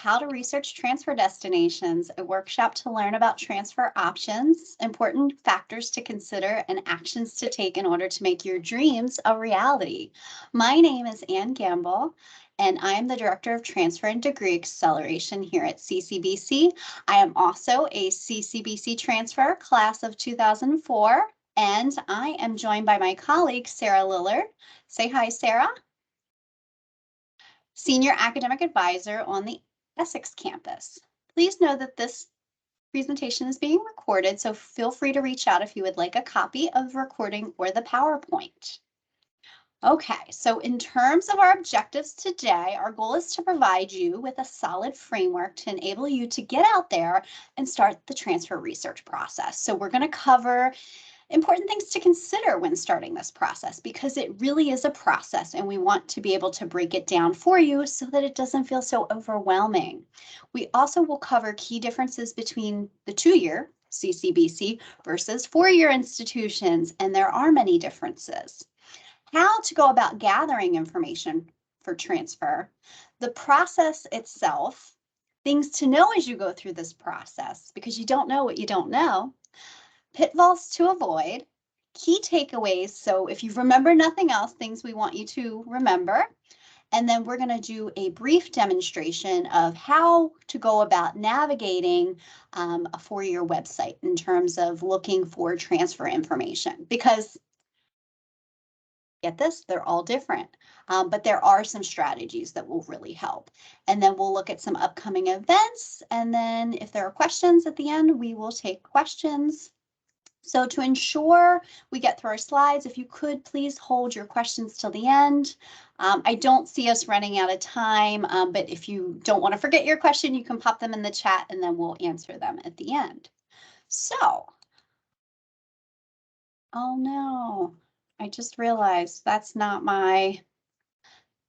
How to Research Transfer Destinations, a workshop to learn about transfer options, important factors to consider, and actions to take in order to make your dreams a reality. My name is Ann Gamble, and I'm the Director of Transfer and Degree Acceleration here at CCBC. I am also a CCBC Transfer Class of 2004, and I am joined by my colleague, Sarah Lillard. Say hi, Sarah. Senior Academic Advisor on the Essex campus. Please know that this presentation is being recorded, so feel free to reach out if you would like a copy of the recording or the PowerPoint. Okay, so in terms of our objectives today, our goal is to provide you with a solid framework to enable you to get out there and start the transfer research process. So we're going to cover important things to consider when starting this process, because it really is a process and we want to be able to break it down for you so that it doesn't feel so overwhelming. We also will cover key differences between the two-year CCBC versus four-year institutions, and there are many differences. How to go about gathering information for transfer, the process itself, things to know as you go through this process, because you don't know what you don't know, pitfalls to avoid, key takeaways. So if you remember nothing else, things we want you to remember. And then we're going to do a brief demonstration of how to go about navigating a four-year website in terms of looking for transfer information. Because, get this, they're all different, but there are some strategies that will really help. And then we'll look at some upcoming events. And then if there are questions at the end, we will take questions. So to ensure we get through our slides, if you could please hold your questions till the end. I don't see us running out of time, but if you don't want to forget your question, you can pop them in the chat and then we'll answer them at the end. So, oh no, I just realized that's not my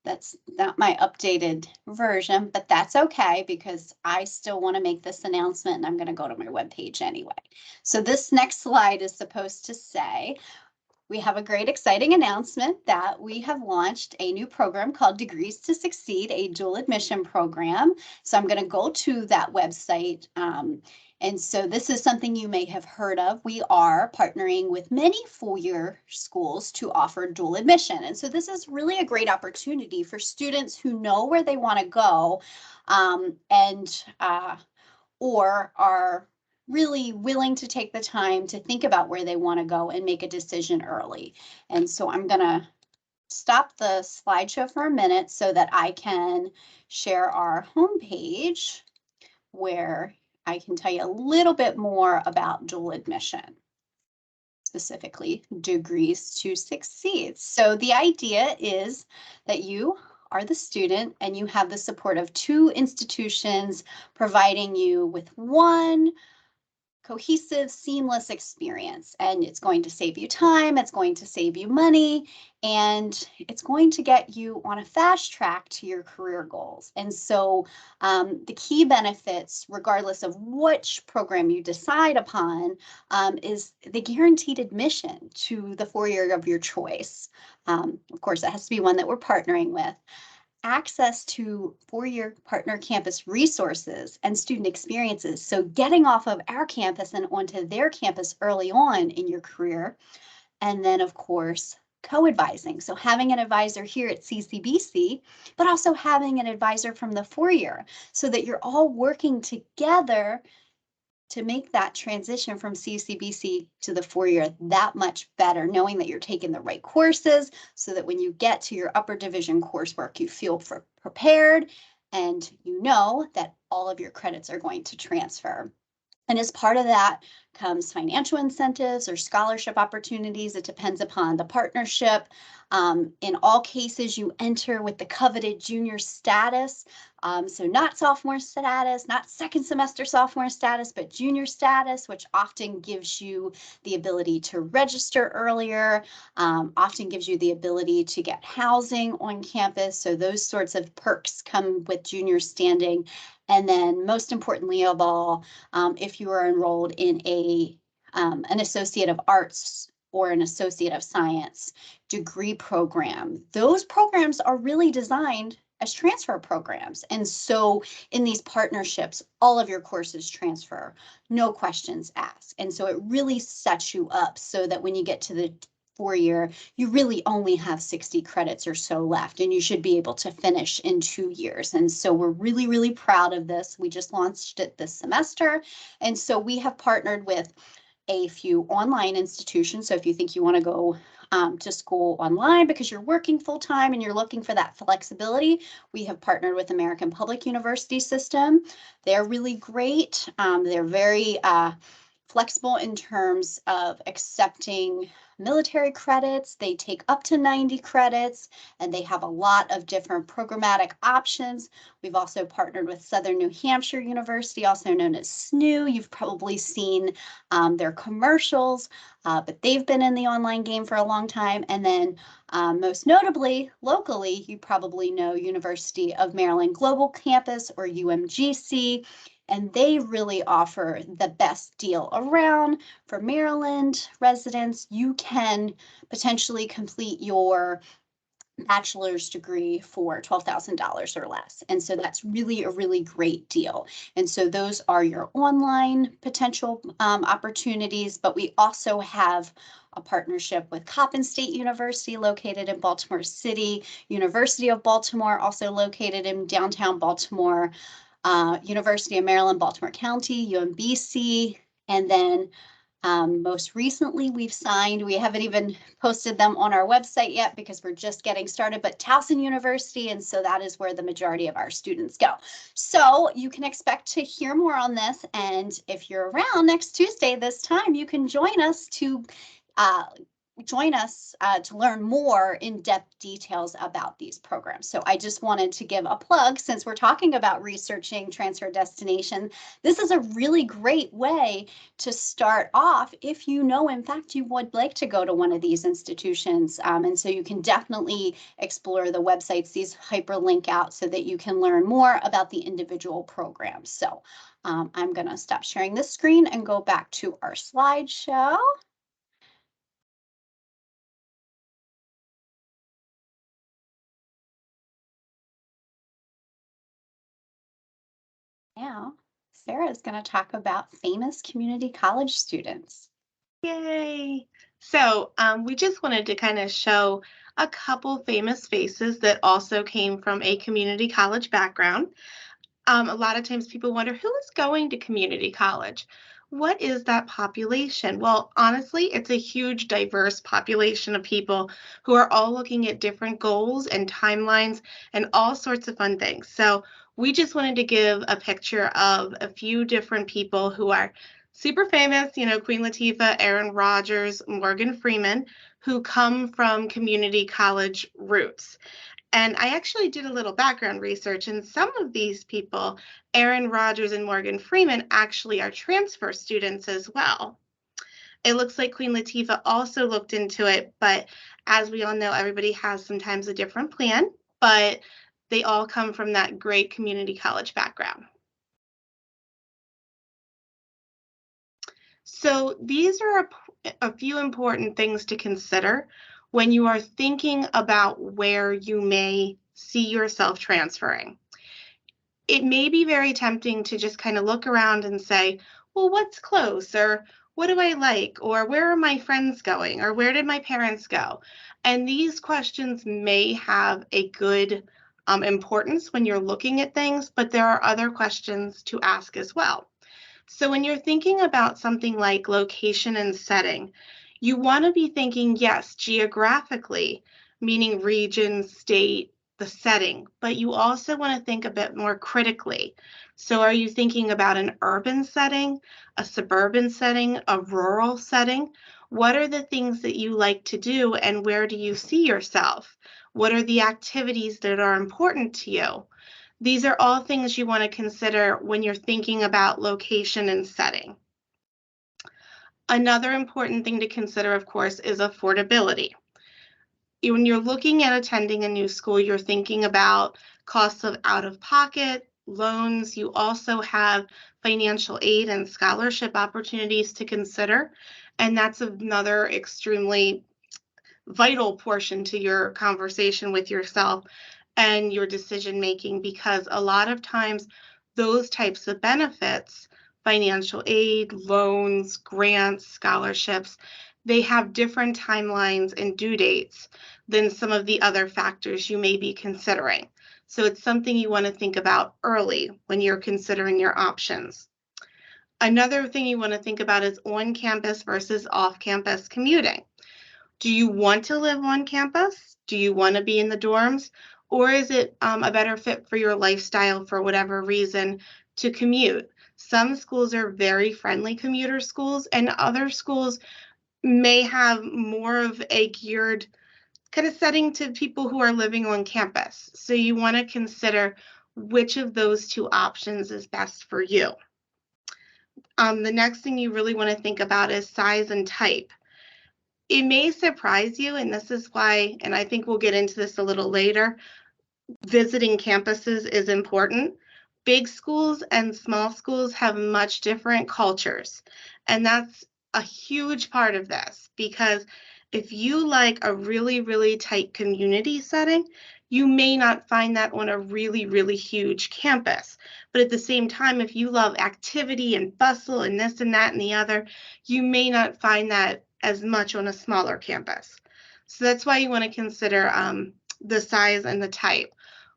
updated version, but that's okay because I still want to make this announcement and I'm going to go to my webpage anyway. So this next slide is supposed to say, we have a great exciting announcement that we have launched a new program called Degrees to Succeed, a dual admission program. So I'm going to go to that website. And so this is something you may have heard of. We are partnering with many four-year schools to offer dual admission. And so this is really a great opportunity for students who know where they want to go or are really willing to take the time to think about where they want to go and make a decision early. And so I'm going to stop the slideshow for a minute so that I can share our homepage where I can tell you a little bit more about dual admission, specifically Degrees to Succeed. So the idea is that you are the student and you have the support of two institutions providing you with one cohesive, seamless experience. And it's going to save you time, it's going to save you money, and it's going to get you on a fast track to your career goals. And so the key benefits, regardless of which program you decide upon, is the guaranteed admission to the four-year of your choice. Of course, it has to be one that we're partnering with. Access to four-year partner campus resources and student experiences. So getting off of our campus and onto their campus early on in your career. And then, of course, co-advising. So having an advisor here at CCBC, but also having an advisor from the four-year so that you're all working together to make that transition from CCBC to the four-year that much better, knowing that you're taking the right courses so that when you get to your upper division coursework, you feel prepared and you know that all of your credits are going to transfer. And as part of that comes financial incentives or scholarship opportunities. It depends upon the partnership. In all cases, you enter with the coveted junior status. So not sophomore status, not second semester sophomore status, but junior status, which often gives you the ability to register earlier, often gives you the ability to get housing on campus. So those sorts of perks come with junior standing. And then most importantly of all, if you are enrolled in an Associate of Arts or an Associate of Science degree program, those programs are really designed as transfer programs. And so in these partnerships, all of your courses transfer, no questions asked. And so it really sets you up so that when you get to the 4-year, you really only have 60 credits or so left, and you should be able to finish in 2 years. And so we're really, really proud of this. We just launched it this semester. And so we have partnered with a few online institutions. So if you think you want to go to school online because you're working full time and you're looking for that flexibility, we have partnered with American Public University System. They're really great. They're very flexible in terms of accepting military credits. They take up to 90 credits, and they have a lot of different programmatic options. We've also partnered with Southern New Hampshire University, also known as SNU. You've probably seen their commercials, but they've been in the online game for a long time. And then most notably, locally, you probably know University of Maryland Global Campus, or UMGC. And they really offer the best deal around for Maryland residents. You can potentially complete your bachelor's degree for $12,000 or less. And so that's really a really great deal. And so those are your online potential opportunities, but we also have a partnership with Coppin State University, located in Baltimore City, University of Baltimore, also located in downtown Baltimore, University of Maryland, Baltimore County, UMBC, and then most recently we've signed, we haven't even posted them on our website yet because we're just getting started, but Towson University, and so that is where the majority of our students go. So you can expect to hear more on this, and if you're around next Tuesday this time, you can join us to learn more in-depth details about these programs. So I just wanted to give a plug, since we're talking about researching transfer destination. This is a really great way to start off if you know, in fact, you would like to go to one of these institutions. And so you can definitely explore the websites. These hyperlink out so that you can learn more about the individual programs. So I'm going to stop sharing this screen and go back to our slideshow. Now, Sarah is going to talk about famous community college students. Yay! So we just wanted to kind of show a couple famous faces that also came from a community college background. A lot of times people wonder, who is going to community college? What is that population? Well, honestly, it's a huge, diverse population of people who are all looking at different goals and timelines and all sorts of fun things. So we just wanted to give a picture of a few different people who are super famous, Queen Latifah, Aaron Rodgers, Morgan Freeman, who come from community college roots. And I actually did a little background research, and some of these people, Aaron Rodgers and Morgan Freeman, actually are transfer students as well. It looks like Queen Latifah also looked into it, but as we all know, everybody has sometimes a different plan, but they all come from that great community college background. So these are a few important things to consider when you are thinking about where you may see yourself transferring. It may be very tempting to just kind of look around and say, well, what's close? Or what do I like? Or where are my friends going? Or where did my parents go? And these questions may have a good importance when you're looking at things, but there are other questions to ask as well. So when you're thinking about something like location and setting, you want to be thinking, yes, geographically, meaning region, state, the setting, but you also want to think a bit more critically. So are you thinking about an urban setting, a suburban setting, a rural setting? What are the things that you like to do, and where do you see yourself? What are the activities that are important to you? These are all things you want to consider when you're thinking about location and setting. Another important thing to consider, of course, is affordability. When you're looking at attending a new school, you're thinking about costs of out-of-pocket, loans. You also have financial aid and scholarship opportunities to consider, and that's another extremely vital portion to your conversation with yourself and your decision making, because a lot of times those types of benefits, financial aid, loans, grants, scholarships, they have different timelines and due dates than some of the other factors you may be considering. So it's something you want to think about early when you're considering your options. Another thing you want to think about is on-campus versus off-campus commuting. Do you want to live on campus? Do you want to be in the dorms? Or is it a better fit for your lifestyle for whatever reason to commute? Some schools are very friendly commuter schools, and other schools may have more of a geared kind of setting to people who are living on campus. So you want to consider which of those two options is best for you. The next thing you really want to think about is size and type. It may surprise you, and this is why, and I think we'll get into this a little later, visiting campuses is important. Big schools and small schools have much different cultures, and that's a huge part of this, because if you like a really, really tight community setting, you may not find that on a really, really huge campus. But at the same time, if you love activity and bustle and this and that and the other, you may not find that as much on a smaller campus. So that's why you want to consider the size and the type.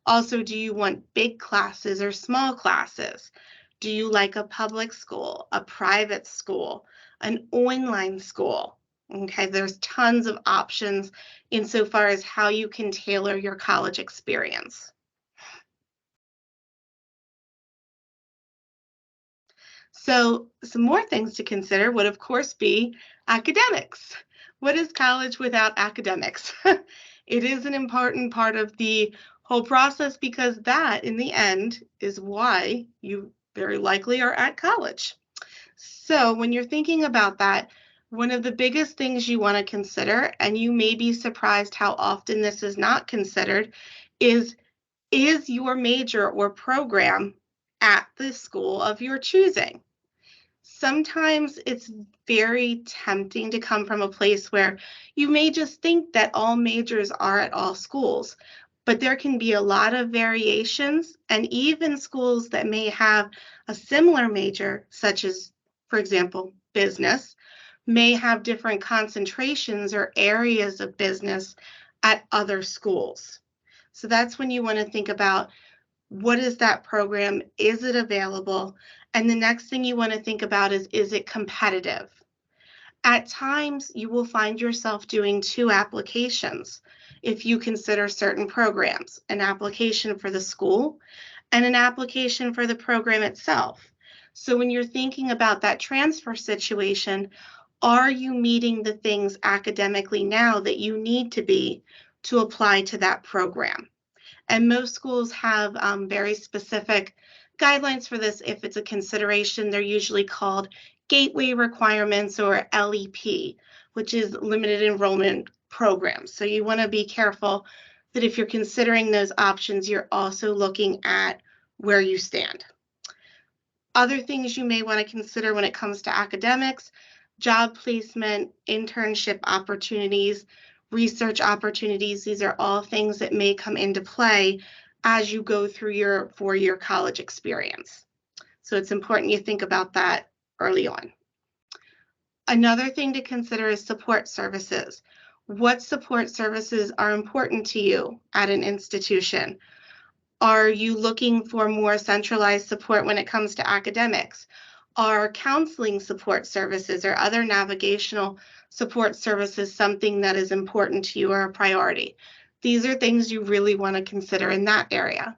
Also, do you want big classes or small classes? Do you like a public school, a private school, an online school? Okay, there's tons of options insofar as how you can tailor your college experience. So some more things to consider would, of course, be academics. What is college without academics? It is an important part of the whole process, because that, in the end, is why you very likely are at college. So when you're thinking about that, one of the biggest things you want to consider, and you may be surprised how often this is not considered, is your major or program at the school of your choosing? Sometimes it's very tempting to come from a place where you may just think that all majors are at all schools, but there can be a lot of variations, and even schools that may have a similar major, such as, for example, business, may have different concentrations or areas of business at other schools. So that's when you want to think about, what is that program? Is it available? And the next thing you want to think about is it competitive? At times, you will find yourself doing two applications if you consider certain programs, an application for the school and an application for the program itself. So when you're thinking about that transfer situation, are you meeting the things academically now that you need to be to apply to that program? And most schools have very specific guidelines for this. If it's a consideration, they're usually called gateway requirements, or LEP, which is limited enrollment programs. So you want to be careful that if you're considering those options, you're also looking at where you stand. Other things you may want to consider when it comes to academics: job placement, internship opportunities, research opportunities. These are all things that may come into play as you go through your four-year college experience. So it's important you think about that early on. Another thing to consider is support services. What support services are important to you at an institution? Are you looking for more centralized support when it comes to academics? Are counseling support services or other navigational support services something that is important to you or a priority? These are things you really want to consider in that area.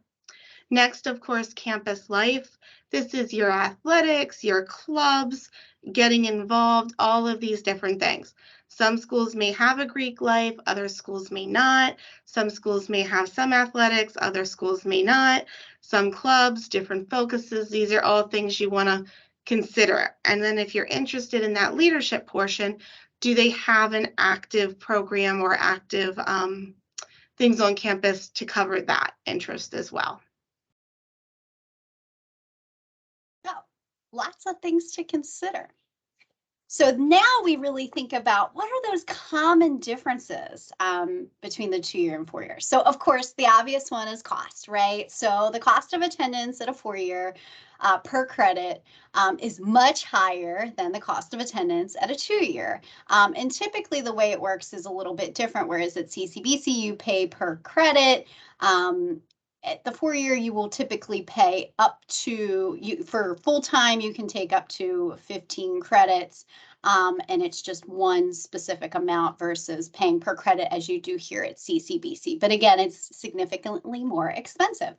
Next, of course, campus life. This is your athletics, your clubs, getting involved, all of these different things. Some schools may have a Greek life, other schools may not. Some schools may have some athletics, other schools may not. Some clubs, different focuses. These are all things you want to consider. And then if you're interested in that leadership portion, do they have an active program or active things on campus to cover that interest as well? So, lots of things to consider. So now we really think about what are those common differences between the 2-year and 4-year. So of course, the obvious one is cost, right? So the cost of attendance at a 4-year per credit is much higher than the cost of attendance at a 2-year. And typically the way it works is a little bit different, whereas at CCBC you pay per credit. At the 4-year, you will typically pay up to, for full time, you can take up to 15 credits. And it's just one specific amount versus paying per credit as you do here at CCBC. But again, it's significantly more expensive.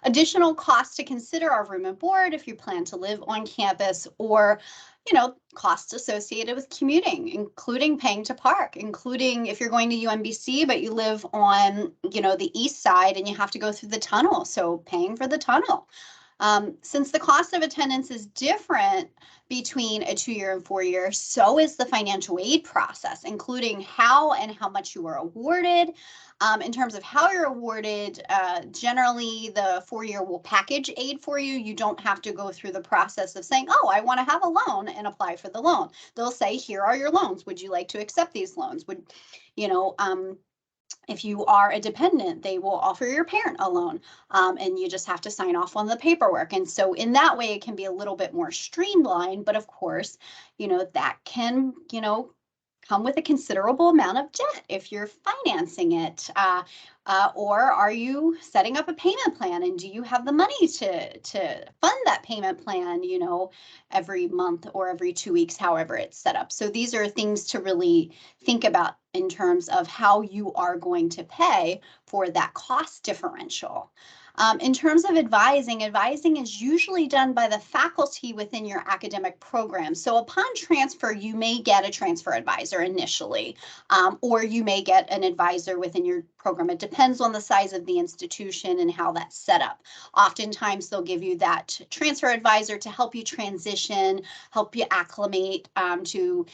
Additional costs to consider are room and board if you plan to live on campus, or costs associated with commuting, including paying to park, including if you're going to UMBC, but you live on, the east side and you have to go through the tunnel. So paying for the tunnel. Since the cost of attendance is different between a 2-year and 4-year, so is the financial aid process, including how and how much you are awarded. In terms of how you're awarded, generally the 4-year will package aid for you. You don't have to go through the process of saying, oh, I want to have a loan and apply for the loan. They'll say, here are your loans. Would you like to accept these loans? If you are a dependent, they will offer your parent a loan, and you just have to sign off on the paperwork. And so in that way, it can be a little bit more streamlined, but of course, that can, come with a considerable amount of debt if you're financing it. Or are you setting up a payment plan, and do you have the money to fund that payment plan, every month or every 2 weeks, however it's set up. So these are things to really think about in terms of how you are going to pay for that cost differential. In terms of advising is usually done by the faculty within your academic program. So upon transfer, you may get a transfer advisor initially, or you may get an advisor within your program. It depends on the size of the institution and how that's set up. Oftentimes, they'll give you that transfer advisor to help you transition, help you acclimate to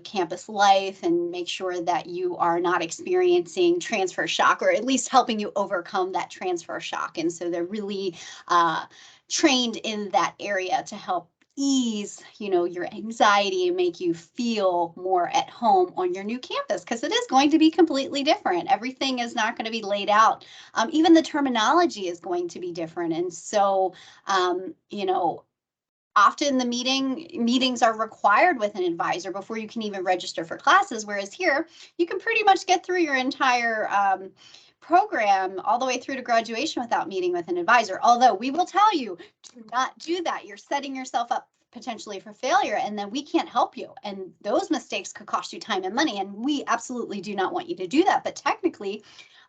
campus life, and make sure that you are not experiencing transfer shock, or at least helping you overcome that transfer shock. And so they're really trained in that area to help ease, your anxiety and make you feel more at home on your new campus, because it is going to be completely different. Everything is not going to be laid out. Even the terminology is going to be different. And so, often the meetings are required with an advisor before you can even register for classes, whereas here you can pretty much get through your entire program all the way through to graduation without meeting with an advisor. Although we will tell you, do not do that. You're setting yourself up potentially for failure, and then we can't help you. And those mistakes could cost you time and money, and we absolutely do not want you to do that. But technically,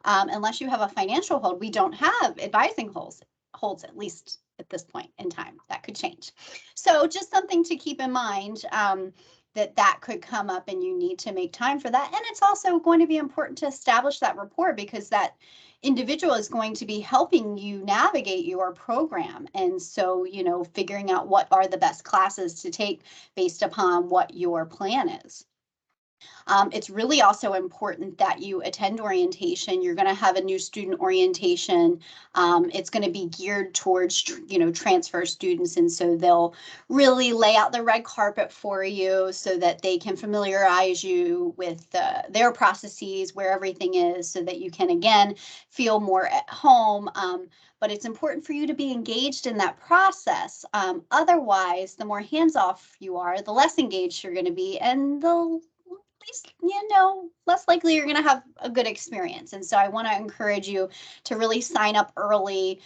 unless you have a financial hold, we don't have advising holds, at least at this point in time. That could change. So just something to keep in mind, that could come up, and you need to make time for that. And it's also going to be important to establish that rapport, because that individual is going to be helping you navigate your program. And so, figuring out what are the best classes to take based upon what your plan is. It's really also important that you attend orientation. You're going to have a new student orientation. It's going to be geared towards, transfer students. And so they'll really lay out the red carpet for you so that they can familiarize you with their processes, where everything is, so that you can, again, feel more at home. But it's important for you to be engaged in that process. Otherwise, the more hands-off you are, the less engaged you're going to be, and the least, less likely you're going to have a good experience. And so I want to encourage you to really sign up early,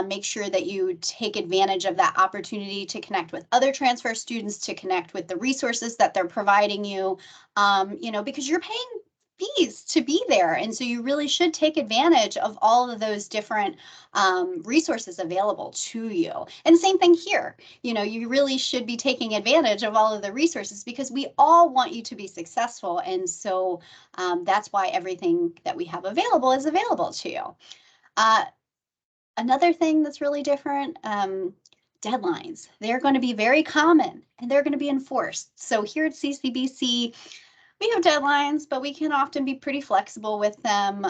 make sure that you take advantage of that opportunity to connect with other transfer students, to connect with the resources that they're providing you, because you're paying fees to be there. And so you really should take advantage of all of those different resources available to you. And same thing here, you really should be taking advantage of all of the resources, because we all want you to be successful. And so that's why everything that we have available is available to you. Another thing that's really different, deadlines. They're going to be very common, and they're going to be enforced. So here at CCBC, we have deadlines, but we can often be pretty flexible with them.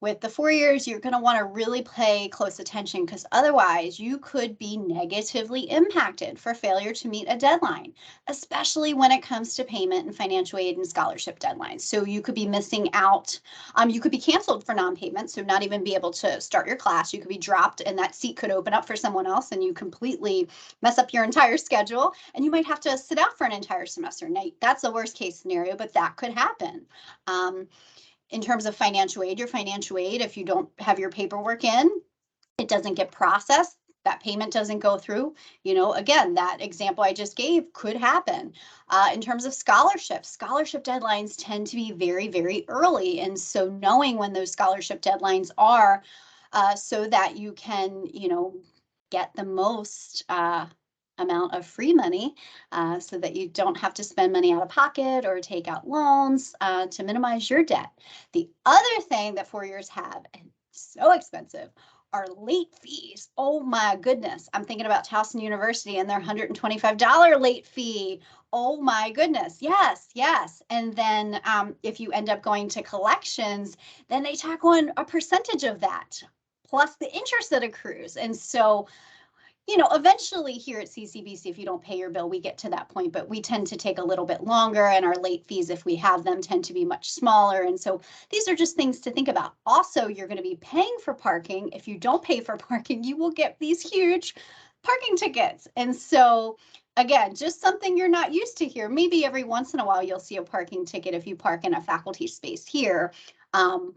with the 4 years, you're going to want to really pay close attention because otherwise you could be negatively impacted for failure to meet a deadline, especially when it comes to payment and financial aid and scholarship deadlines. So you could be missing out. You could be canceled for non-payment, so not even be able to start your class. You could be dropped and that seat could open up for someone else and you completely mess up your entire schedule and you might have to sit out for an entire semester. Now, that's the worst case scenario, but that could happen. In terms of financial aid, your financial aid, if you don't have your paperwork in, it doesn't get processed, that payment doesn't go through. Again, that example I just gave could happen. In terms of scholarship deadlines tend to be very, very early. And so knowing when those scholarship deadlines are, so that you can, get the most amount of free money, so that you don't have to spend money out of pocket or take out loans to minimize your debt. The other thing that 4 years have, and so expensive, are late fees. Oh my goodness. I'm thinking about Towson University and their $125 late fee. Oh my goodness. Yes, yes. And then if you end up going to collections, then they tack on a percentage of that, plus the interest that accrues. And so eventually here at CCBC, if you don't pay your bill, we get to that point, but we tend to take a little bit longer and our late fees, if we have them, tend to be much smaller. And so these are just things to think about. Also, you're going to be paying for parking. If you don't pay for parking, you will get these huge parking tickets. And so again, just something you're not used to here. Maybe every once in a while you'll see a parking ticket if you park in a faculty space here.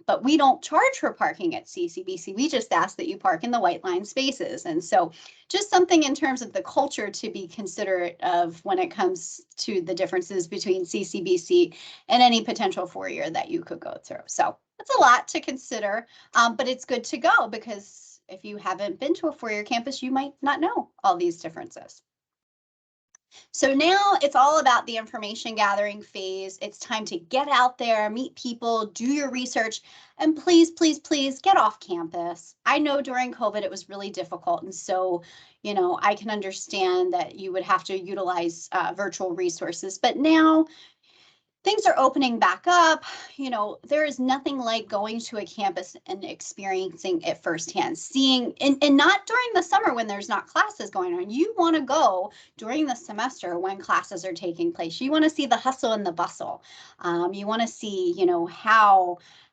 But we don't charge for parking at CCBC. We just ask that you park in the white line spaces. And so just something in terms of the culture to be considerate of when it comes to the differences between CCBC and any potential 4-year that you could go through. So it's a lot to consider, but it's good to go because if you haven't been to a 4-year campus, you might not know all these differences. So now it's all about the information gathering phase. It's time to get out there, meet people, do your research, and please, please, please get off campus. I know during COVID it was really difficult. And so, I can understand that you would have to utilize virtual resources, but now things are opening back up. There is nothing like going to a campus and experiencing it firsthand, seeing, and not during the summer when there's not classes going on. You want to go during the semester when classes are taking place. You want to see the hustle and the bustle. You want to see,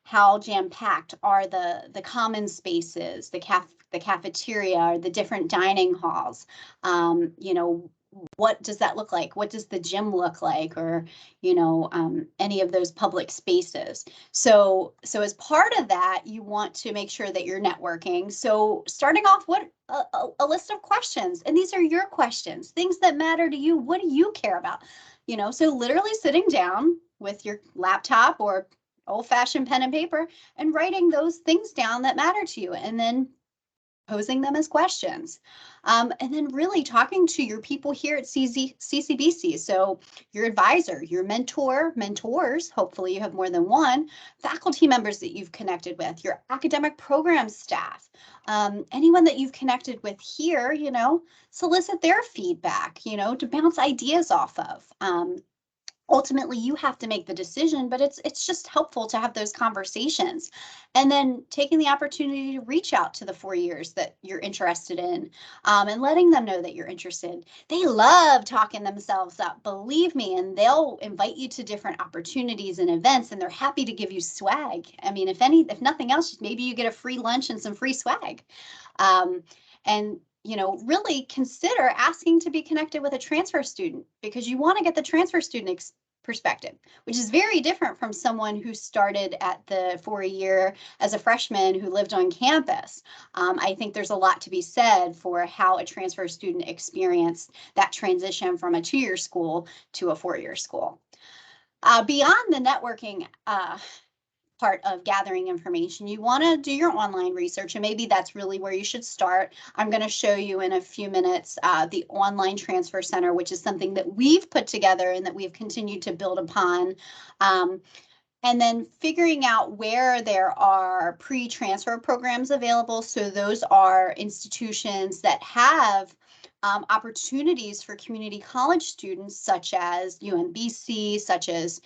how jam-packed are the common spaces, the cafeteria, or the different dining halls. What does that look like? What does the gym look like? Or, any of those public spaces. So as part of that, you want to make sure that you're networking. So starting off, what a list of questions, and these are your questions, things that matter to you. What do you care about? So literally sitting down with your laptop or old-fashioned pen and paper and writing those things down that matter to you, and then posing them as questions. And then really talking to your people here at CCBC. So your advisor, your mentors, hopefully you have more than one, faculty members that you've connected with, your academic program staff, anyone that you've connected with here, solicit their feedback, to bounce ideas off of. Ultimately, you have to make the decision, but it's just helpful to have those conversations. And then taking the opportunity to reach out to the 4 years that you're interested in, and letting them know that you're interested. They love talking themselves up, believe me, and they'll invite you to different opportunities and events, and they're happy to give you swag. I mean, if nothing else, maybe you get a free lunch and some free swag. And really consider asking to be connected with a transfer student, because you want to get the transfer student perspective, which is very different from someone who started at the 4-year as a freshman who lived on campus. I think there's a lot to be said for how a transfer student experienced that transition from a 2-year school to a 4-year school. Beyond the networking part of gathering information, you want to do your online research, and maybe that's really where you should start. I'm going to show you in a few minutes the Online Transfer Center, which is something that we've put together and that we've continued to build upon. And then figuring out where there are pre-transfer programs available. So those are institutions that have opportunities for community college students, such as UMBC, such as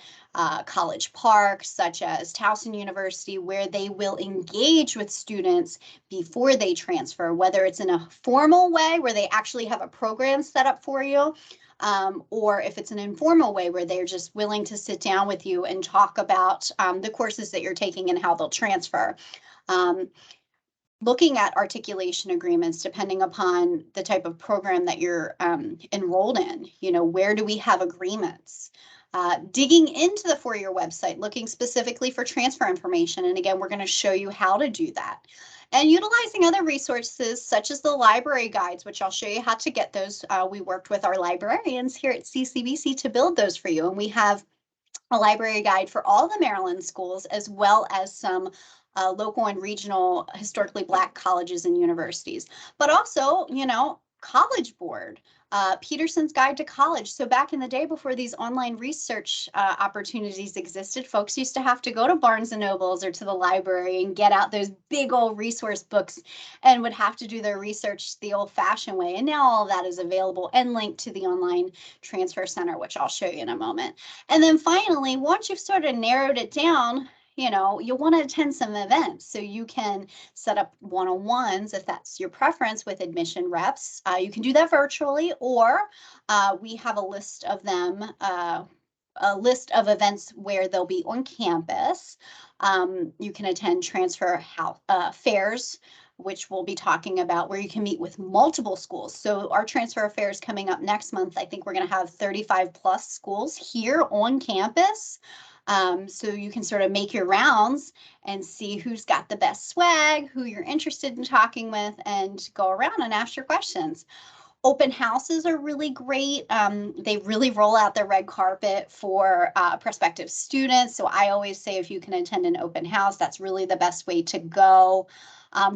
College Park, such as Towson University, where they will engage with students before they transfer, whether it's in a formal way where they actually have a program set up for you, or if it's an informal way where they're just willing to sit down with you and talk about the courses that you're taking and how they'll transfer. Looking at articulation agreements, depending upon the type of program that you're enrolled in, where do we have agreements? Digging into the four-year website, looking specifically for transfer information. And again, we're going to show you how to do that. And utilizing other resources such as the library guides, which I'll show you how to get those. We worked with our librarians here at CCBC to build those for you. And we have a library guide for all the Maryland schools, as well as some local and regional historically Black colleges and universities, but also, College Board, Peterson's Guide to College. So back in the day, before these online research opportunities existed, folks used to have to go to Barnes and Nobles or to the library and get out those big old resource books and would have to do their research the old-fashioned way. And now all of that is available and linked to the online transfer center, which I'll show you in a moment. And then finally, once you've sort of narrowed it down, you'll want to attend some events, so you can set up one-on-ones if that's your preference with admission reps. You can do that virtually, or we have a list of them, a list of events where they'll be on campus. You can attend transfer fairs, which we'll be talking about, where you can meet with multiple schools. So our transfer fairs coming up next month, I think we're going to have 35 plus schools here on campus. So you can sort of make your rounds and see who's got the best swag, who you're interested in talking with, and go around and ask your questions. Open houses are really great. They really roll out the red carpet for prospective students. So I always say if you can attend an open house, that's really the best way to go.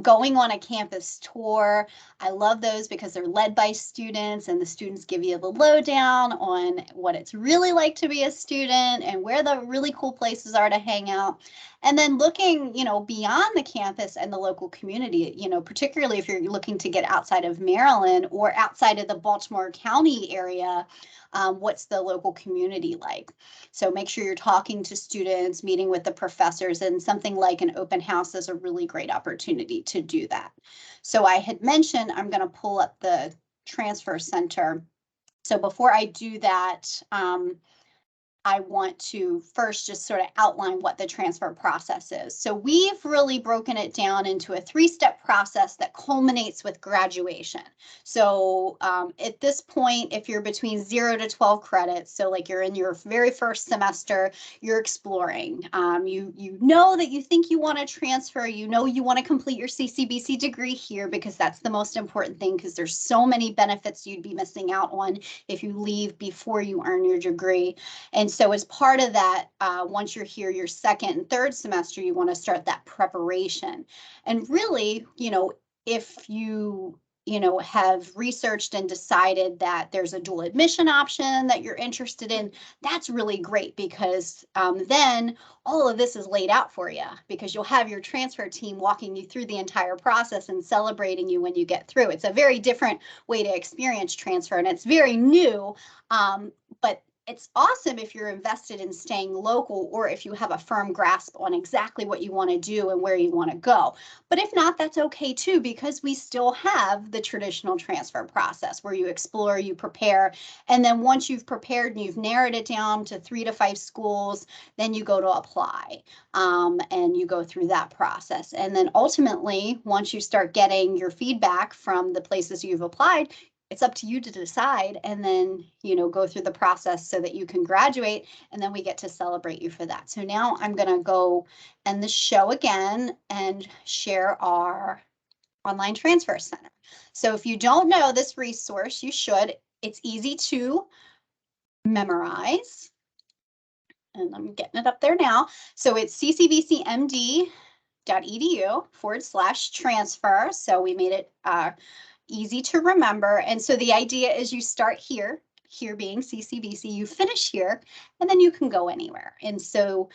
Going on a campus tour, I love those because they're led by students, and the students give you the lowdown on what it's really like to be a student and where the really cool places are to hang out. And then looking, beyond the campus and the local community, particularly if you're looking to get outside of Maryland or outside of the Baltimore County area, what's the local community like? So make sure you're talking to students, meeting with the professors, and something like an open house is a really great opportunity to do that. So I had mentioned I'm going to pull up the transfer center. So before I do that, I want to first just sort of outline what the transfer process is. So we've really broken it down into a 3-step process that culminates with graduation. So at this point, if you're between 0 to 12 credits, so like you're in your very first semester, you're exploring. You know that you think you want to transfer, you want to complete your CCBC degree here because that's the most important thing, because there's so many benefits you'd be missing out on if you leave before you earn your degree. And so as part of that, once you're here your second and third semester, you want to start that preparation. And really, if you have researched and decided that there's a dual admission option that you're interested in, that's really great, because then all of this is laid out for you, because you'll have your transfer team walking you through the entire process and celebrating you when you get through. It's a very different way to experience transfer, and it's very new, but it's awesome if you're invested in staying local, or if you have a firm grasp on exactly what you want to do and where you want to go. But if not, that's okay too, because we still have the traditional transfer process where you explore, you prepare, and then once you've prepared and you've narrowed it down to 3 to 5 schools, then you go to apply, and you go through that process. And then ultimately, once you start getting your feedback from the places you've applied, it's up to you to decide, and then, go through the process so that you can graduate, and then we get to celebrate you for that. So now I'm going to go end the show again and share our online transfer center. So if you don't know this resource, you should. It's easy to memorize, and I'm getting it up there now. So it's ccbcmd.edu/transfer. So we made it easy to remember. And so the idea is you start here here being CCBC, you finish here, and then you can go anywhere. And so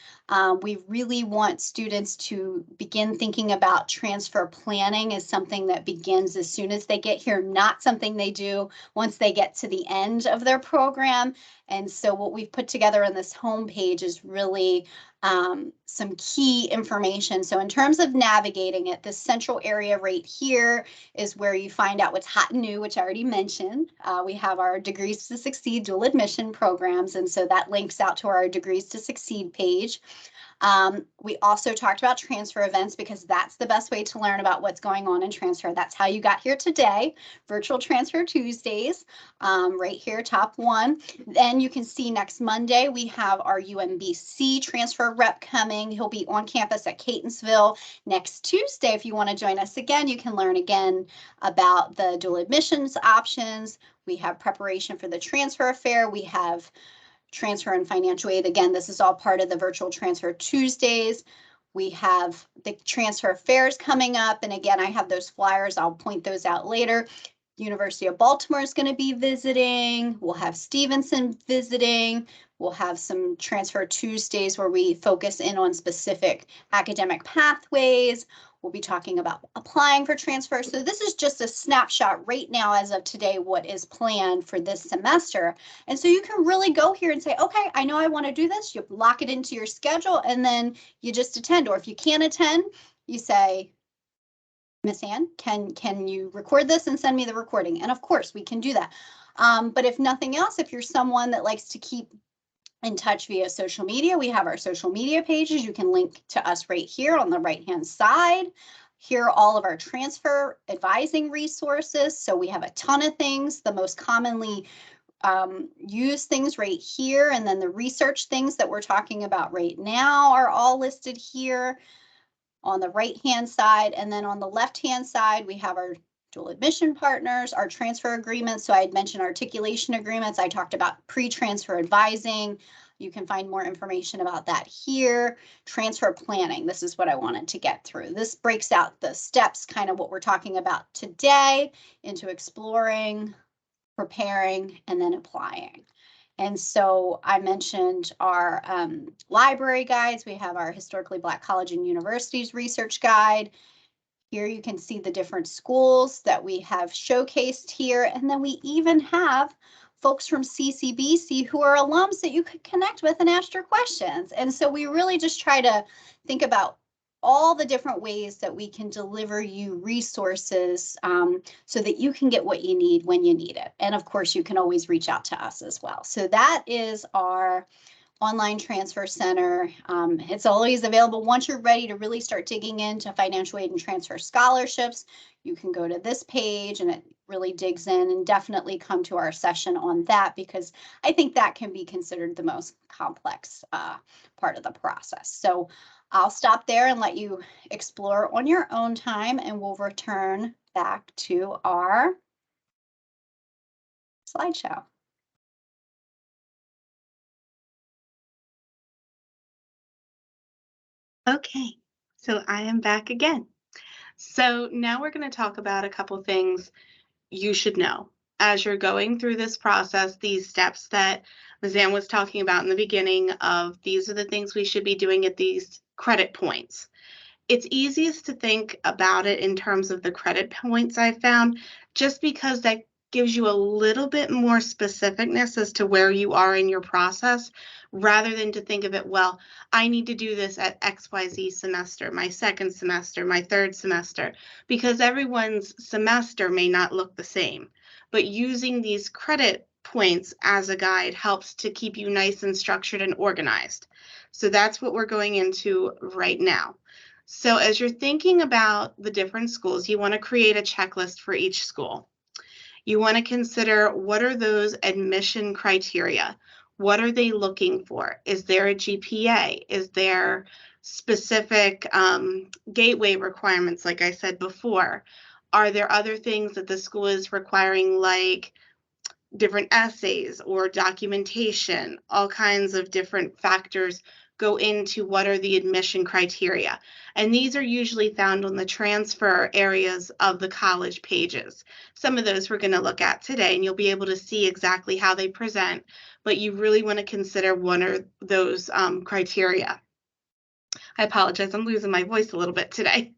we really want students to begin thinking about transfer planning as something that begins as soon as they get here, not something they do once they get to the end of their program. And so what we've put together on this homepage is really some key information. So in terms of navigating it, the central area right here is where you find out what's hot and new, which I already mentioned. We have our Degrees to Succeed dual admission programs, and so that links out to our Degrees to Succeed page. We also talked about transfer events because that's the best way to learn about what's going on in transfer. That's how you got here today, Virtual Transfer Tuesdays, right here, top one. Then you can see next Monday, we have our UMBC transfer rep coming. He'll be on campus at Catonsville. Next Tuesday, if you want to join us again, you can learn again about the dual admissions options. We have preparation for the transfer fair. We have transfer and financial aid. Again, this is all part of the Virtual Transfer Tuesdays. We have the transfer fairs coming up. And again, I have those flyers. I'll point those out later. University of Baltimore is going to be visiting. We'll have Stevenson visiting. We'll have some Transfer Tuesdays where we focus in on specific academic pathways. We'll be talking about applying for transfer. So this is just a snapshot right now as of today, what is planned for this semester. And so you can really go here and say, okay, I know I want to do this. You lock it into your schedule and then you just attend. Or if you can't attend, you say, Miss Ann, can you record this and send me the recording? And of course we can do that. But if nothing else, if you're someone that likes to keep in touch via social media, we have our social media pages. You can link to us right here on the right-hand side. Here are all of our transfer advising resources. So we have a ton of things. The most commonly used things right here, and then the research things that we're talking about right now are all listed here on the right-hand side. And then on the left-hand side, we have our dual admission partners, our transfer agreements. So I had mentioned articulation agreements. I talked about pre-transfer advising. You can find more information about that here. Transfer planning, this is what I wanted to get through. This breaks out the steps, kind of what we're talking about today, into exploring, preparing, and then applying. And so I mentioned our library guides. We have our Historically Black College and Universities Research Guide. Here you can see the different schools that we have showcased here. And then we even have folks from CCBC who are alums that you could connect with and ask your questions. And so we really just try to think about all the different ways that we can deliver you resources so that you can get what you need when you need it. And of course, you can always reach out to us as well. So that is our online transfer center. It's always available. Once you're ready to really start digging into financial aid and transfer scholarships, you can go to this page and it really digs in, and definitely come to our session on that, because I think that can be considered the most complex part of the process. So I'll stop there and let you explore on your own time, and we'll return back to our slideshow. Okay, so I am back again. So now we're going to talk about a couple things you should know as you're going through this process, these steps that Ms. Ann was talking about in the beginning of, these are the things we should be doing at these credit points. It's easiest to think about it in terms of the credit points I found, just because that gives you a little bit more specificness as to where you are in your process, rather than to think of it, well, I need to do this at XYZ semester, my second semester, my third semester, because everyone's semester may not look the same. But using these credit points as a guide helps to keep you nice and structured and organized. So that's what we're going into right now. So as you're thinking about the different schools, you want to create a checklist for each school. You want to consider, what are those admission criteria? What are they looking for? Is there a GPA? Is there specific gateway requirements, like I said before? Are there other things that the school is requiring, like different essays or documentation? All kinds of different factors go into what are the admission criteria. And these are usually found on the transfer areas of the college pages. Some of those we're going to look at today, and you'll be able to see exactly how they present, but you really want to consider one of those criteria. I apologize, I'm losing my voice a little bit today.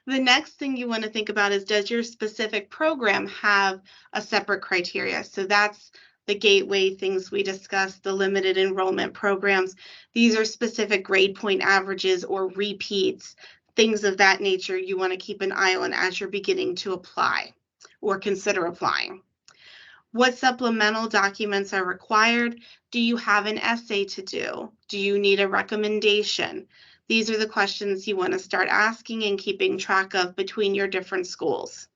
The next thing you want to think about is, does your specific program have a separate criteria? So that's the gateway things we discussed, the limited enrollment programs. These are specific grade point averages or repeats, things of that nature you want to keep an eye on as you're beginning to apply or consider applying. What supplemental documents are required? Do you have an essay to do? Do you need a recommendation? These are the questions you want to start asking and keeping track of between your different schools.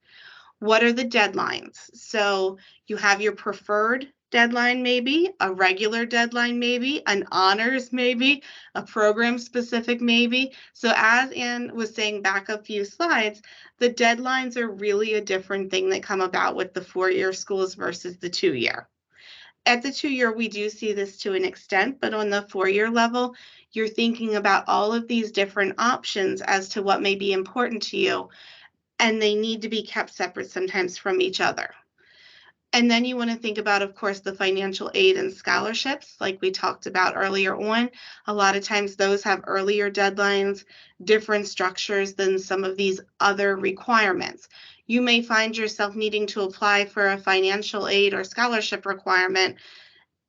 What are the deadlines? So you have your preferred deadline, maybe a regular deadline, maybe an honors, maybe a program specific, maybe. So as Anne was saying back a few slides, the deadlines are really a different thing that come about with the 4-year schools versus the 2-year. At the 2-year, we do see this to an extent, but on the 4-year level, you're thinking about all of these different options as to what may be important to you, and they need to be kept separate sometimes from each other. And then you want to think about, of course, the financial aid and scholarships, like we talked about earlier on. A lot of times those have earlier deadlines, different structures than some of these other requirements. You may find yourself needing to apply for a financial aid or scholarship requirement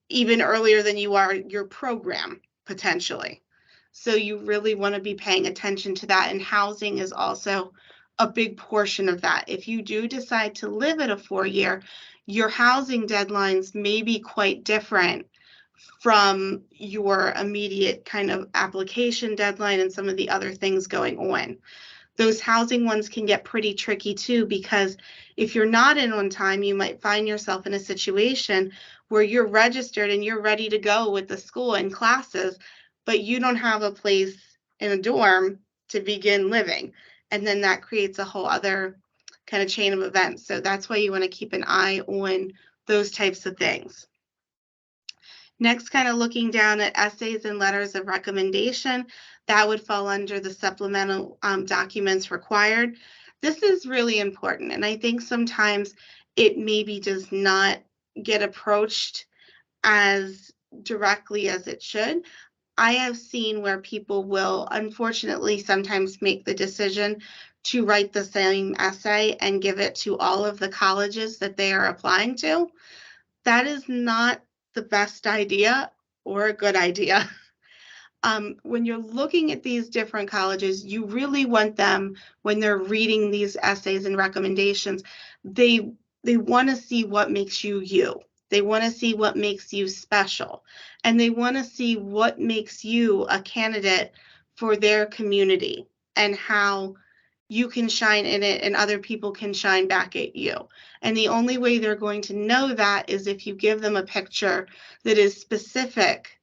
even earlier than you are your program, potentially. So you really want to be paying attention to that, and housing is also a big portion of that. If you do decide to live at a 4-year, your housing deadlines may be quite different from your immediate kind of application deadline and some of the other things going on. Those housing ones can get pretty tricky too, because if you're not in on time, you might find yourself in a situation where you're registered and you're ready to go with the school and classes, but you don't have a place in a dorm to begin living. And then that creates a whole other kind of chain of events. So that's why you want to keep an eye on those types of things. Next, kind of looking down at essays and letters of recommendation, that would fall under the supplemental documents required. This is really important, and I think sometimes it maybe does not get approached as directly as it should. I have seen where people will unfortunately sometimes make the decision to write the same essay and give it to all of the colleges that they are applying to. That is not the best idea or a good idea. When you're looking at these different colleges, you really want them, when they're reading these essays and recommendations, they want to see what makes you you. They want to see what makes you special, and they want to see what makes you a candidate for their community and how you can shine in it and other people can shine back at you. And the only way they're going to know that is if you give them a picture that is specific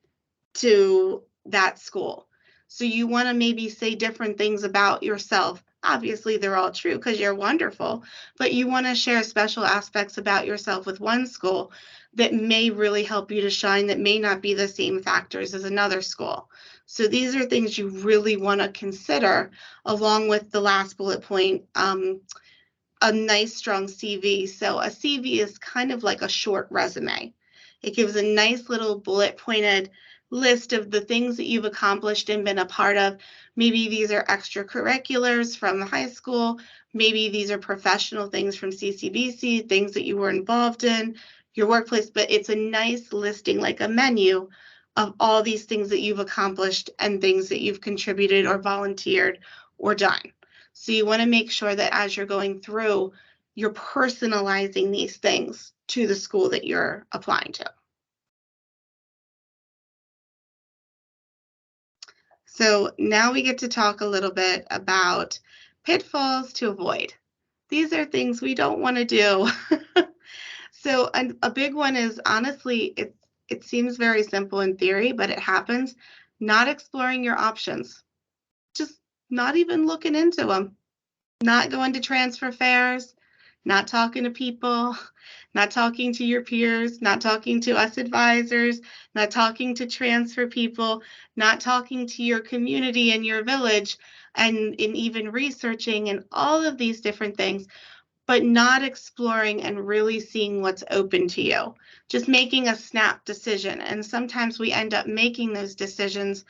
to that school. So you want to maybe say different things about yourself. Obviously, they're all true because you're wonderful, but you want to share special aspects about yourself with one school that may really help you to shine, that may not be the same factors as another school. So these are things you really want to consider, along with the last bullet point, a nice strong CV. So a CV is kind of like a short resume. It gives a nice little bullet pointed list of the things that you've accomplished and been a part of. Maybe these are extracurriculars from the high school. Maybe these are professional things from CCBC, things that you were involved in, your workplace, but it's a nice listing, like a menu of all these things that you've accomplished and things that you've contributed or volunteered or done. So you want to make sure that as you're going through, you're personalizing these things to the school that you're applying to. So now we get to talk a little bit about pitfalls to avoid. These are things we don't want to do. So a big one is, honestly, it seems very simple in theory, but it happens, not exploring your options. Just not even looking into them. Not going to transfer fairs, not talking to people, not talking to your peers, not talking to us advisors, not talking to transfer people, not talking to your community and your village, and even researching and all of these different things, but not exploring and really seeing what's open to you, just making a snap decision. And sometimes we end up making those decisions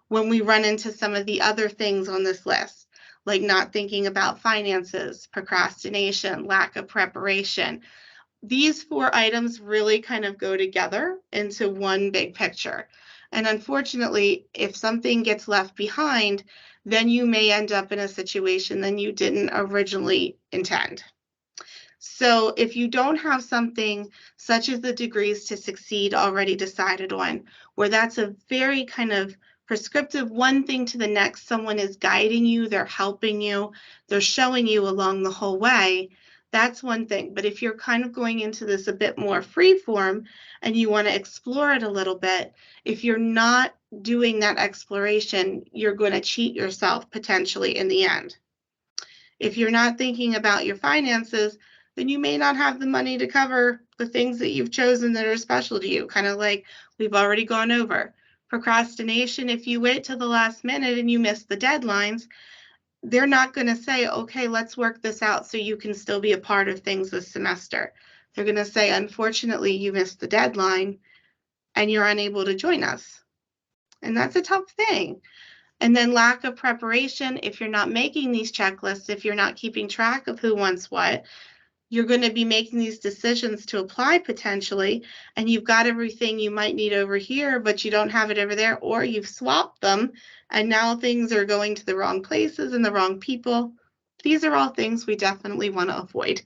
when we run into some of the other things on this list, like not thinking about finances, procrastination, lack of preparation. These 4 items really kind of go together into one big picture. And unfortunately, if something gets left behind, then you may end up in a situation that you didn't originally intend. So if you don't have something such as the Degrees to Succeed already decided on, where that's a very kind of prescriptive one thing to the next, someone is guiding you, they're helping you, they're showing you along the whole way, that's one thing. But if you're kind of going into this a bit more free form and you want to explore it a little bit, if you're not doing that exploration, you're going to cheat yourself potentially in the end. If you're not thinking about your finances, then you may not have the money to cover the things that you've chosen that are special to you, kind of like we've already gone over. Procrastination, if you wait till the last minute and you miss the deadlines, they're not going to say, okay, let's work this out so you can still be a part of things this semester. They're going to say, unfortunately, you missed the deadline and you're unable to join us. And that's a tough thing. And then lack of preparation, if you're not making these checklists, if you're not keeping track of who wants what, you're going to be making these decisions to apply potentially, and you've got everything you might need over here, but you don't have it over there, or you've swapped them, and now things are going to the wrong places and the wrong people. These are all things we definitely want to avoid.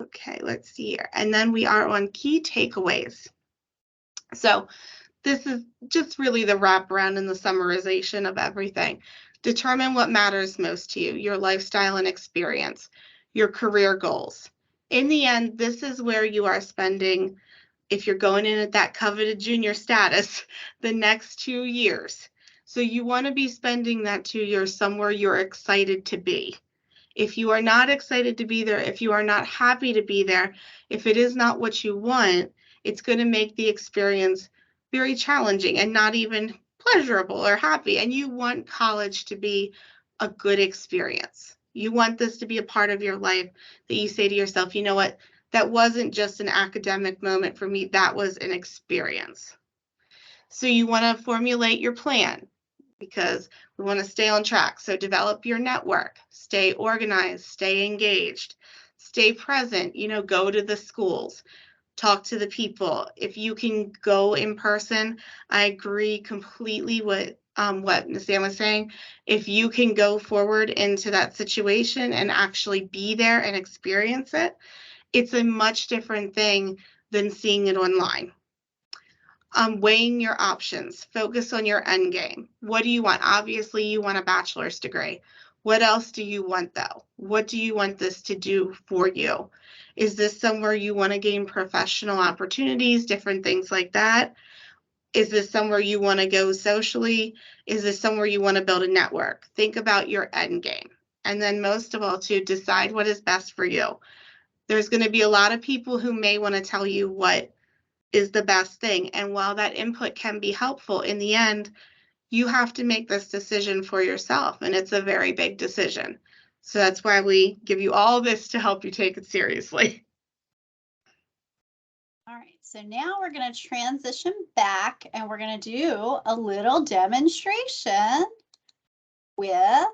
Okay, let's see here. And then we are on key takeaways. So this is just really the wraparound and the summarization of everything. Determine what matters most to you, your lifestyle and experience, your career goals. In the end, this is where you are spending, if you're going in at that coveted junior status, the next 2 years. So you want to be spending that 2 years somewhere you're excited to be. If you are not excited to be there, if you are not happy to be there, if it is not what you want, it's going to make the experience very challenging and not even pleasurable or happy. And you want college to be a good experience. You want this to be a part of your life that you say to yourself, you know what, that wasn't just an academic moment for me, that was an experience. So you want to formulate your plan, because we want to stay on track. So develop your network, stay organized, stay engaged, stay present, go to the schools, talk to the people. If you can go in person, I agree completely with what Ms. Ann was saying. If you can go forward into that situation and actually be there and experience it, it's a much different thing than seeing it online. Weighing your options, focus on your end game. What do you want? Obviously, you want a bachelor's degree. What else do you want, though? What do you want this to do for you? Is this somewhere you want to gain professional opportunities, different things like that? Is this somewhere you want to go socially? Is this somewhere you want to build a network? Think about your end game. And then most of all, to decide what is best for you. There's going to be a lot of people who may want to tell you what is the best thing. And while that input can be helpful, in the end, you have to make this decision for yourself. And it's a very big decision. So that's why we give you all this to help you take it seriously. All right, so now we're going to transition back and we're going to do a little demonstration with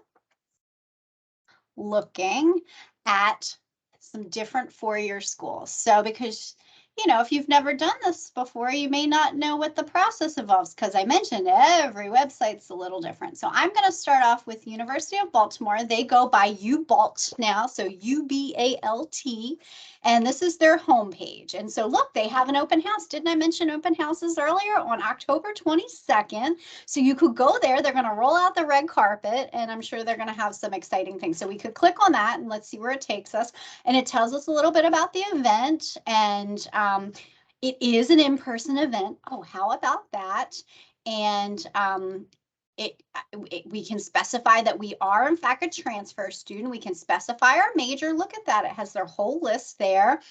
looking at some different four-year schools. So because if you've never done this before, you may not know what the process involves, because I mentioned every website's a little different. So I'm going to start off with University of Baltimore. They go by UBALT now, so UBALT, and this is their homepage. And so look, they have an open house. Didn't I mention open houses earlier? On October 22nd. So you could go there. They're going to roll out the red carpet, and I'm sure they're going to have some exciting things. So we could click on that and let's see where it takes us. And it tells us a little bit about the event, and it is an in-person event. Oh, how about that? And we can specify that we are in fact a transfer student. We can specify our major. Look at that. It has their whole list there.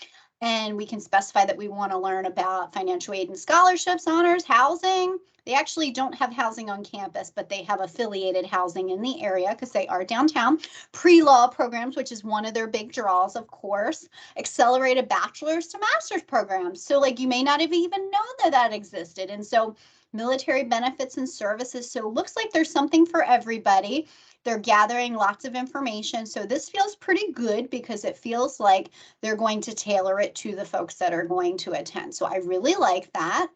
And we can specify that we want to learn about financial aid and scholarships, honors, housing. They actually don't have housing on campus, but they have affiliated housing in the area because they are downtown. Pre-law programs, which is one of their big draws, of course. Accelerated bachelor's to master's programs. So like you may not have even known that that existed. And so military benefits and services. So it looks like there's something for everybody. They're gathering lots of information. So this feels pretty good because it feels like they're going to tailor it to the folks that are going to attend. So I really like that.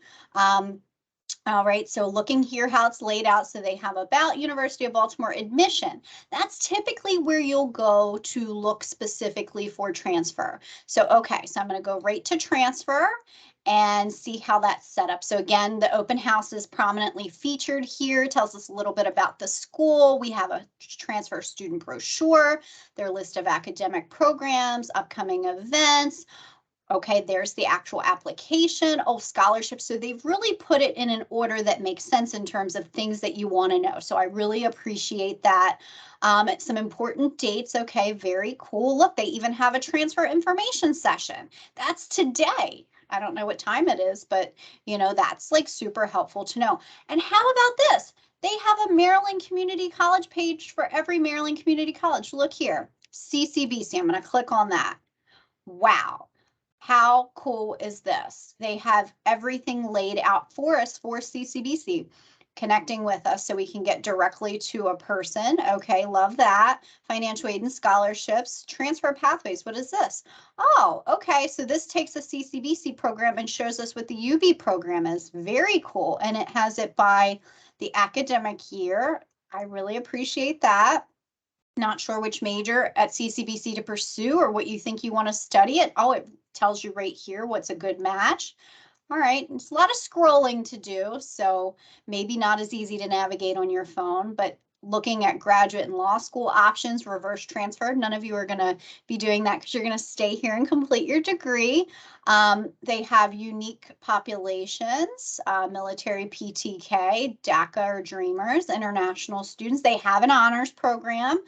All right, so looking here how it's laid out, so they have about University of Baltimore admission. That's typically where you'll go to look specifically for transfer. So, okay, so I'm going to go right to transfer and see how that's set up. So again, the open house is prominently featured here. It tells us a little bit about the school. We have a transfer student brochure, their list of academic programs, upcoming events. Okay, there's the actual application. Oh, scholarships. So they've really put it in an order that makes sense in terms of things that you want to know. So I really appreciate that. Some important dates. Okay, very cool. Look, they even have a transfer information session. That's today. I don't know what time it is, but you know, that's like super helpful to know. And how about this? They have a Maryland Community College page for every Maryland Community College. Look here, CCBC. I'm going to click on that. Wow. How cool is this? They have everything laid out for us for CCBC, connecting with us so we can get directly to a person. Okay, love that. Financial aid and scholarships, transfer pathways. What is this? Oh, okay, so this takes a CCBC program and shows us what the UB program is. Very cool. And it has it by the academic year. I really appreciate that. Not sure which major at CCBC to pursue or what you think you want to study it. Oh, it tells you right here what's a good match. All right, it's a lot of scrolling to do, so maybe not as easy to navigate on your phone, but looking at graduate and law school options, reverse transfer. None of you are going to be doing that because you're going to stay here and complete your degree. They have unique populations, military PTK, DACA or Dreamers, international students. They have an honors program.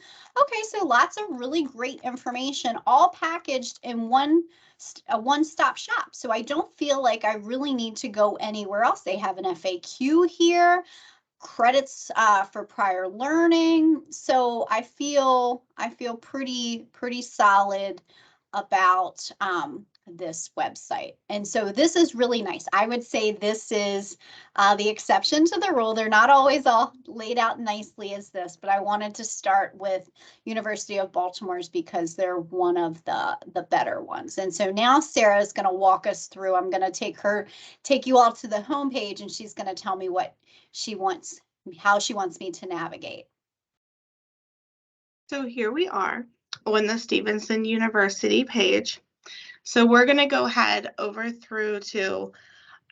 Okay, so lots of really great information, all packaged in a one-stop shop. So I don't feel like I really need to go anywhere else. They have an FAQ here, credits for prior learning. So I feel pretty solid about this website. And so this is really nice. I would say this is the exception to the rule. They're not always all laid out nicely as this, but I wanted to start with University of Baltimore's because they're one of the better ones. And so now Sarah is going to walk us through. I'm going to take you all to the homepage, and she's going to tell me what she wants, how she wants me to navigate. So here we are on the Stevenson University page. So we're going to go ahead over through to,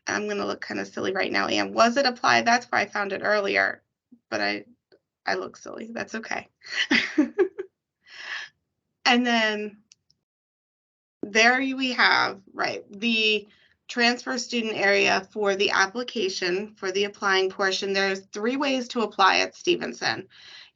I'm going to look kind of silly right now, and was it applied? That's where I found it earlier, but I look silly. That's okay. And then there we have, right, the transfer student area for the application for the applying portion. There's 3 ways to apply at Stevenson.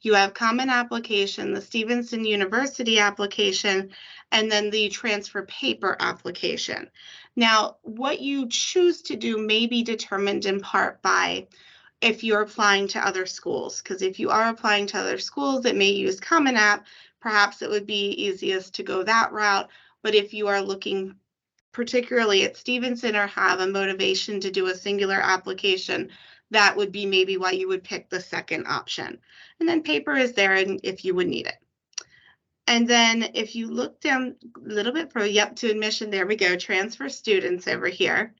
You have common application, the Stevenson University application, and then the transfer paper application. Now, what you choose to do may be determined in part by if you're applying to other schools, because if you are applying to other schools that may use Common App, perhaps it would be easiest to go that route. But if you are looking particularly at Stevenson or have a motivation to do a singular application, that would be maybe why you would pick the second option. And then paper is there if you would need it. And then if you look down a little bit further, yep, to admission, there we go, transfer students over here.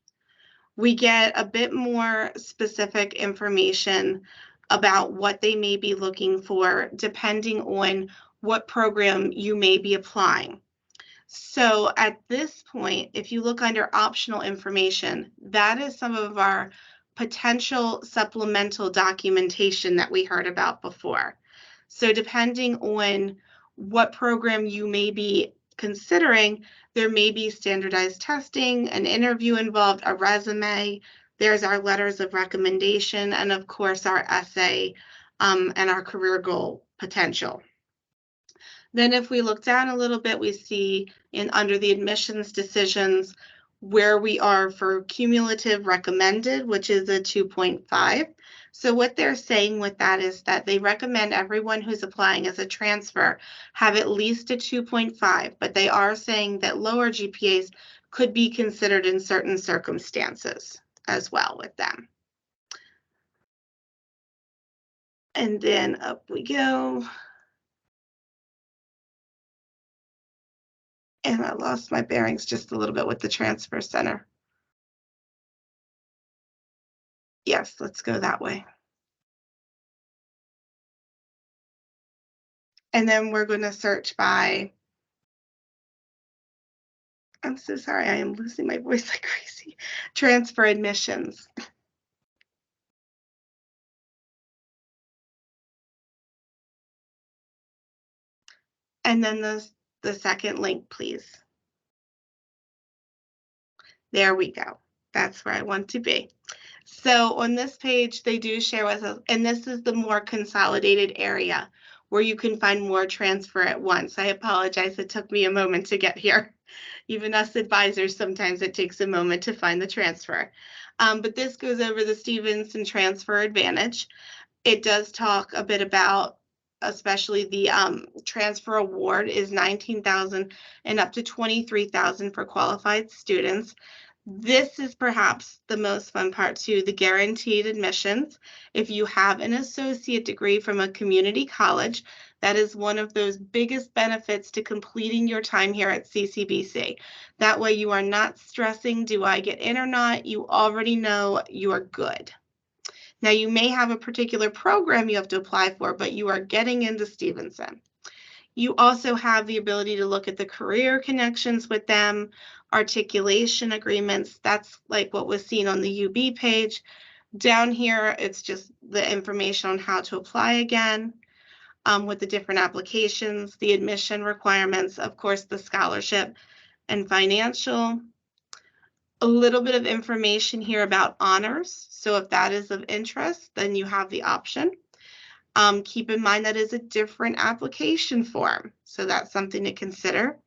We get a bit more specific information about what they may be looking for depending on what program you may be applying. So at this point, if you look under optional information, that is some of our potential supplemental documentation that we heard about before. So depending on what program you may be considering, there may be standardized testing, an interview involved, a resume, There's our letters of recommendation, and of course our essay and our career goal potential. Then if we look down a little bit, we see under the admissions decisions where we are for cumulative recommended, which is a 2.5. So what they're saying with that is that they recommend everyone who's applying as a transfer have at least a 2.5, but they are saying that lower GPAs could be considered in certain circumstances as well with them. And then up we go. And I lost my bearings just a little bit with the transfer center. Yes, let's go that way. And then we're going to search by, I'm so sorry, I am losing my voice like crazy. Transfer admissions. And then the second link, please. There we go. That's where I want to be. So on this page, they do share with us, and this is the more consolidated area where you can find more transfer at once. I apologize, it took me a moment to get here. Even us advisors, sometimes it takes a moment to find the transfer. But this goes over the Stevenson Transfer Advantage. It does talk a bit about, especially the transfer award is $19,000 and up to $23,000 for qualified students. This is perhaps the most fun part too, the guaranteed admissions. If you have an associate degree from a community college, that is one of those biggest benefits to completing your time here at CCBC. That way you are not stressing, do I get in or not? You already know you are good. Now you may have a particular program you have to apply for, but you are getting into Stevenson. You also have the ability to look at the career connections with them, articulation agreements. That's like what was seen on the UB page. Down here, it's just the information on how to apply again with the different applications, the admission requirements, of course, the scholarship and financial. A little bit of information here about honors. So if that is of interest, then you have the option. Keep in mind that is a different application form, so that's something to consider.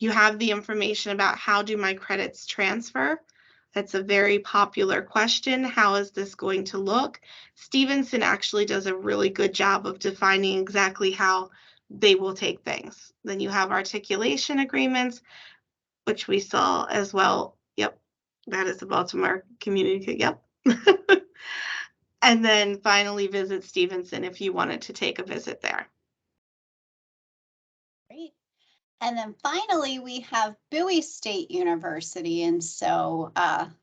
You have the information about how do my credits transfer. That's a very popular question. How is this going to look? Stevenson actually does a really good job of defining exactly how they will take things. Then you have articulation agreements, which we saw as well. Yep, that is the Baltimore Community. Yep. And then finally visit Stevenson if you wanted to take a visit there. Great. And then finally, we have Bowie State University. And so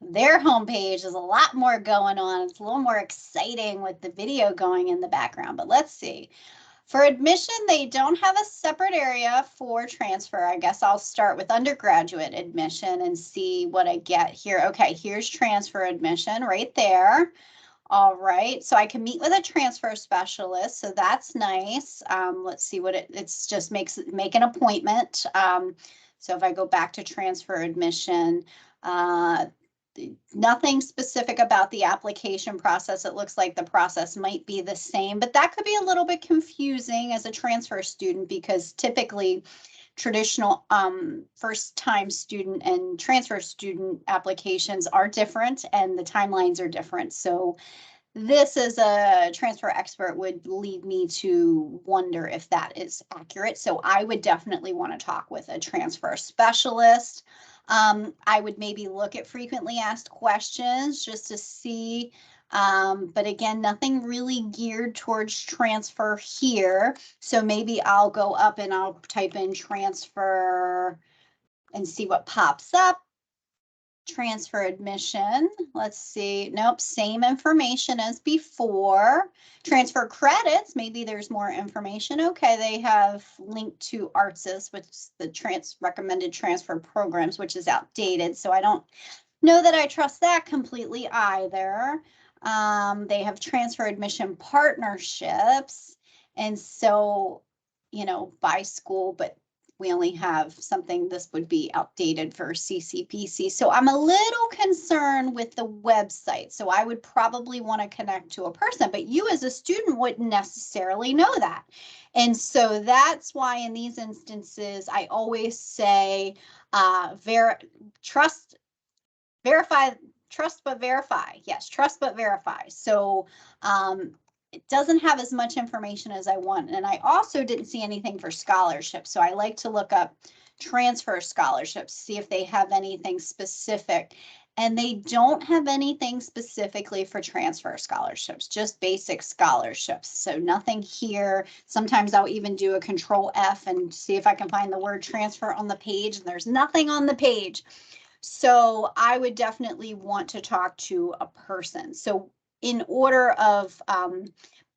their homepage is a lot more going on. It's a little more exciting with the video going in the background, but let's see. For admission, they don't have a separate area for transfer. I guess I'll start with undergraduate admission and see what I get here. Okay, here's transfer admission right there. All right, so I can meet with a transfer specialist, so that's nice. Let's see what it's just make an appointment. So if I go back to transfer admission, nothing specific about the application process. It looks like the process might be the same, but that could be a little bit confusing as a transfer student because typically traditional first-time student and transfer student applications are different and the timelines are different. So this as a transfer expert would lead me to wonder if that is accurate. So I would definitely want to talk with a transfer specialist. I would maybe look at frequently asked questions just to see. But again, nothing really geared towards transfer here. So maybe I'll go up and I'll type in transfer and see what pops up. Transfer admission. Let's see. Nope, same information as before. Transfer credits. Maybe there's more information. Okay, they have linked to ARTSIS, which is the recommended transfer programs, which is outdated. So I don't know that I trust that completely either. They have transfer admission partnerships. And so, you know, by school, but we only have something, this would be outdated for CCPC. So I'm a little concerned with the website. So I would probably want to connect to a person, but you as a student wouldn't necessarily know that. And so that's why in these instances, I always say, trust but verify. Yes, trust but verify. So it doesn't have as much information as I want. And I also didn't see anything for scholarships. So I like to look up transfer scholarships, see if they have anything specific. And they don't have anything specifically for transfer scholarships, just basic scholarships. So nothing here. Sometimes I'll even do a Control F and see if I can find the word transfer on the page, and there's nothing on the page. So I would definitely want to talk to a person. So in order of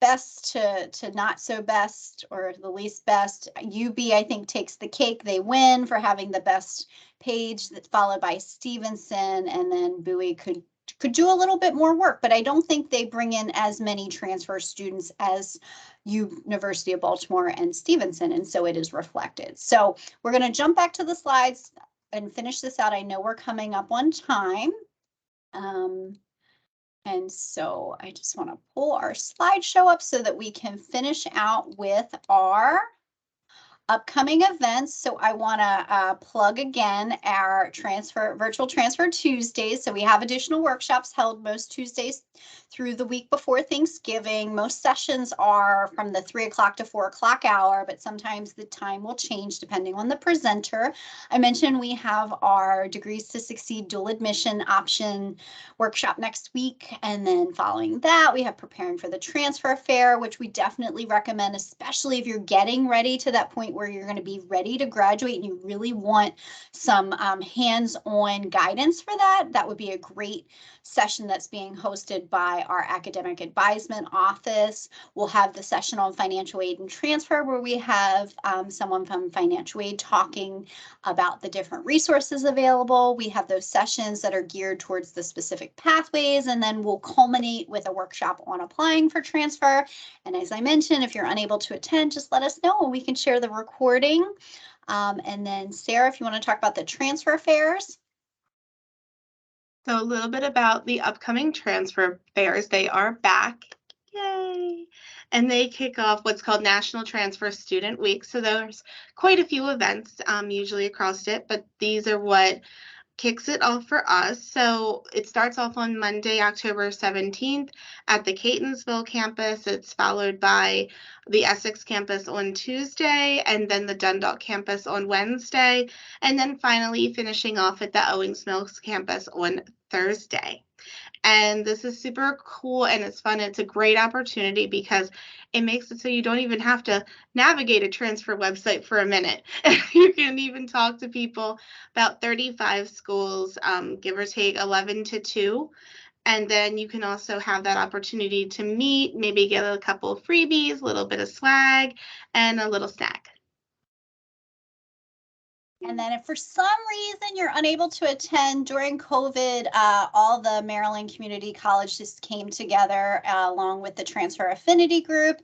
best to not so best, or the least best, UB I think takes the cake. They win for having the best page, that's followed by Stevenson, and then Bowie could do a little bit more work, but I don't think they bring in as many transfer students as University of Baltimore and Stevenson, and so it is reflected. So we're going to jump back to the slides and finish this out. I know we're coming up on time. And so I just want to pull our slideshow up so that we can finish out with our upcoming events. So I want to plug again our virtual transfer Tuesdays. So we have additional workshops held most Tuesdays through the week before Thanksgiving. Most sessions are from the 3 o'clock to 4 o'clock hour, but sometimes the time will change depending on the presenter. I mentioned we have our Degrees to Succeed dual admission option workshop next week. And then following that, we have preparing for the transfer fair, which we definitely recommend, especially if you're getting ready to that point where you're going to be ready to graduate and you really want some hands-on guidance for that. That would be a great session that's being hosted by our academic advisement office. We'll have the session on financial aid and transfer, where we have someone from financial aid talking about the different resources available. We have those sessions that are geared towards the specific pathways, and then we'll culminate with a workshop on applying for transfer. And as I mentioned, if you're unable to attend, just let us know and we can share the recording. And then Sarah, if you want to talk about the transfer fairs. So a little bit about the upcoming transfer fairs. They are back. Yay! And they kick off what's called National Transfer Student Week. So there's quite a few events usually across it, but these are what kicks it off for us. So it starts off on Monday, October 17th at the Catonsville campus. It's followed by the Essex campus on Tuesday, and then the Dundalk campus on Wednesday, and then finally finishing off at the Owings Mills campus on Thursday. And this is super cool and it's fun. It's a great opportunity because it makes it so you don't even have to navigate a transfer website for a minute. You can even talk to people, about 35 schools, give or take 11 to 2. And then you can also have that opportunity to meet, maybe get a couple of freebies, a little bit of swag, and a little snack. And then if for some reason you're unable to attend during COVID, all the Maryland community colleges came together along with the Transfer Affinity Group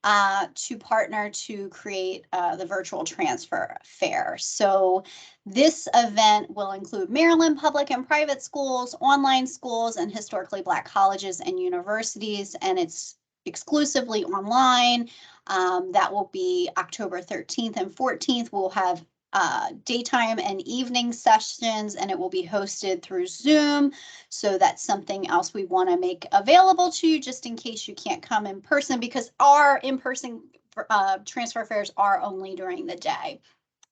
to partner to create the virtual transfer fair. So this event will include Maryland public and private schools, online schools, and historically Black colleges and universities, and it's exclusively online. That will be October 13th and 14th. We'll have daytime and evening sessions, and it will be hosted through Zoom. So that's something else we want to make available to you just in case you can't come in person, because our in-person transfer fairs are only during the day,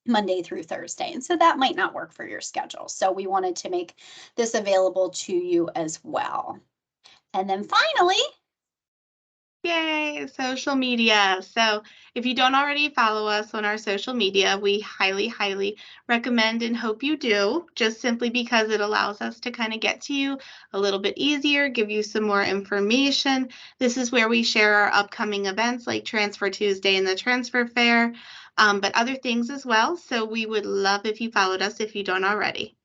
Monday through Thursday. And so that might not work for your schedule. So we wanted to make this available to you as well. And then finally, yay, social media. So if you don't already follow us on our social media, we highly, highly recommend and hope you do, just simply because it allows us to kind of get to you a little bit easier, give you some more information. This is where we share our upcoming events like Transfer Tuesday and the Transfer Fair, but other things as well. So we would love if you followed us if you don't already.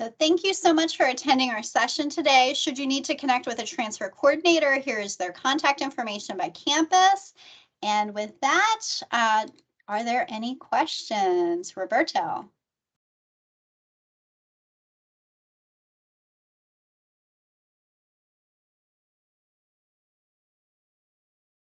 So thank you so much for attending our session today. Should you need to connect with a transfer coordinator, here is their contact information by campus. And with that, Are there any questions? Roberto?